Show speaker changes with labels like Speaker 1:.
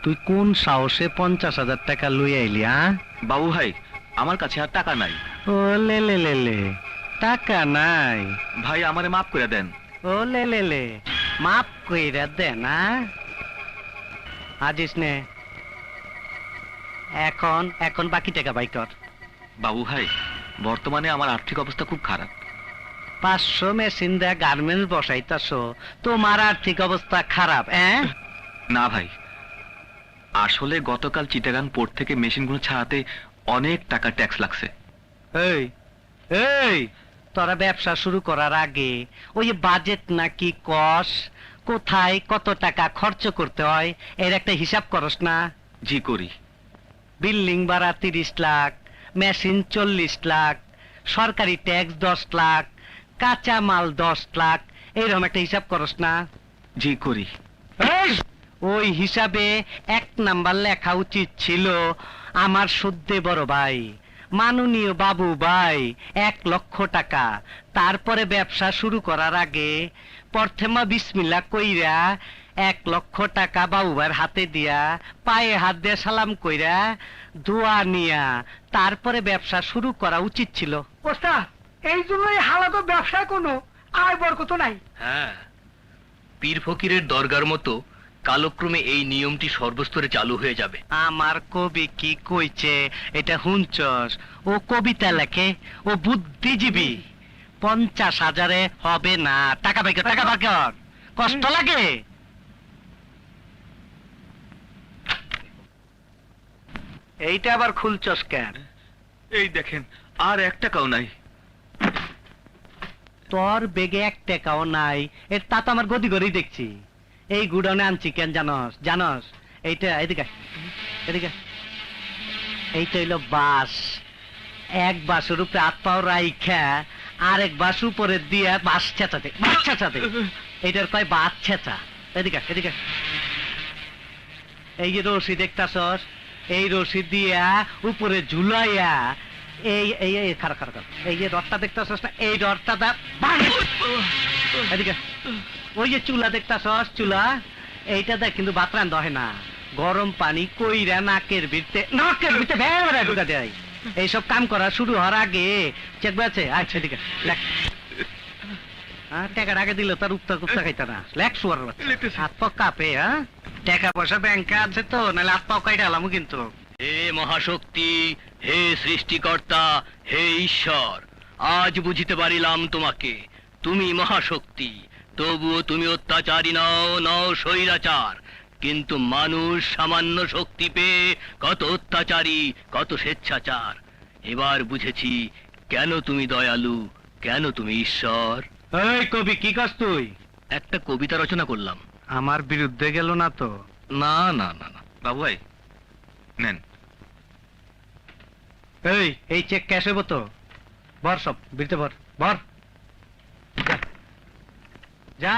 Speaker 1: তুই কোন সাহসে 50,000 টাকা লই আইলি?
Speaker 2: বাবু ভাই, আমার কাছে আর টাকা নাই।
Speaker 1: ও লে লে লে লে, টাকা নাই?
Speaker 2: ভাই আমারে মাফ করে দেন।
Speaker 1: ও লে লে লে, মাফ কইরা দে না। আজিস নে, এখন এখন বাকি টাকা বাই কর।
Speaker 2: বাবু ভাই, বর্তমানে আমার আর্থিক অবস্থা খুব খারাপ।
Speaker 1: 500 মেশিন দেয়া গার্মেন্টস বসাইতাছো, তোমার আর্থিক অবস্থা খারাপ?
Speaker 2: না ভাই, আসলে গতকাল চিটাগাং পোর্ট থেকে মেশিনগুলো ছাড়াতে অনেক টাকা ট্যাক্স লাগছে।
Speaker 1: এই এই, তোরা ব্যবসা শুরু করার আগে ওই বাজেট নাকি কস, কোথায় কত টাকা খরচ করতে হয় এর একটা হিসাব করস না?
Speaker 2: জি করি।
Speaker 1: বিল্ডিং ভাড়া 30 লাখ, মেশিন 40 লাখ, সরকারি ট্যাক্স 10 লাখ, কাঁচা মাল 10 লাখ, এইরকম একটা হিসাব করস না?
Speaker 2: জি করি।
Speaker 1: ওই হিসাবে 1 নাম্বার লেখা উচিত ছিল আমার সদ্যে বড় ভাই, মাননীয় বাবু ভাই, 1 লক্ষ টাকা। তারপরে ব্যবসা শুরু করার আগে প্রথমা বিসমিল্লাহ কইরা 1 লক্ষ টাকা বাবু ভাইয়ের হাতে দিয়া পায়ে হাত দিয়ে সালাম কইরা দোয়া নিয়া তারপরে ব্যবসা শুরু করা উচিত ছিল।
Speaker 3: ওস্তাদ, এই জন্যই হালাত ব্যবসায় কোনো আয় বরকত নাই।
Speaker 4: হ্যাঁ, পীর ফকিরের দরগার মতো কালক্রমে এই নিয়মটি সর্বস্তরে চালু হয়ে যাবে।
Speaker 1: আমার কবি কি কইছে এটা হুঁচস? ও কবিতা লেখে, ও বুদ্ধিজীবী। 50,000-এ হবে না। টাকা বাইর কর, টাকা বাইর কর। কষ্ট লাগে? এইটা আবার খুলছস কেন?
Speaker 2: এই দেখেন, আর 1 টাকাও নাই।
Speaker 1: তোর বেগে 1 টাকাও নাই, এর তা তো আমার গদি গড়ি দেখছি। এই গুডাউনে আনছি কেন জানস? জানস? এইটা এদিকে এদিকে, এইটা হইলো বাস। 1 বাসের উপরে হাত পাও রাইখা আরেক বাস উপরে দিয়া বাস ছেঁচাতে, বাস ছেঁচাতে, এইটার কয় বাস ছেঁচা। এদিকে এদিকে, এই যে রশি দেখতাছস, এই রশি দিয়া উপরে ঝুলাইয়া এই এই এই খারাপ খারাপ, এই যে রডটা দেখতাছস না, এই রডটা দা এদিকে। ওই যে চুলা দেখতাছস, চুলা, এইটা দেখ কিন্তু ভাত রান্ধা হয় না। গরম পানি কইরা নাকের ভিতরে ভেড়া ঢুকা দেয়। এইসব কাম করা শুরু হওয়ার আগে চেক আছে। আচ্ছা ঠিক আছে, লেখ। টাকার আগে দিলে তার উত্তর কুপ্তা খাইতা না। লেখ শুয়ার বাচ্চা, হাত পা কাঁপে। টাকা পয়সা ব্যাংকে আছে তো, নাহলে হাত পাও কাইটা আলামু কিন্তু।
Speaker 4: হে মহাশক্তি, হে সৃষ্টিকর্তা, হে ঈশ্বর, আজ বুঝিতে পারিলাম তোমাকে। তুমি মহাশক্তি, তবুও তুমি অত্যাচারী নও, নও স্বৈরাচার। কিন্তু মানুষ সামান্য শক্তি পেয়ে কত অত্যাচারী, কত স্বেচ্ছাচার। এবার বুঝেছি কেন তুমি দয়ালু, কেন তুমি ঈশ্বর।
Speaker 1: এই কবি, কি কাজ তুই?
Speaker 4: একটা কবিতা রচনা করলাম।
Speaker 1: আমার বিরুদ্ধে গেল না তো?
Speaker 4: না না না না।
Speaker 2: বাবু ভাই নেন।
Speaker 1: এই চেক ক্যাশ হইব তো? ভর সব বিরতে ভর, ভর। যা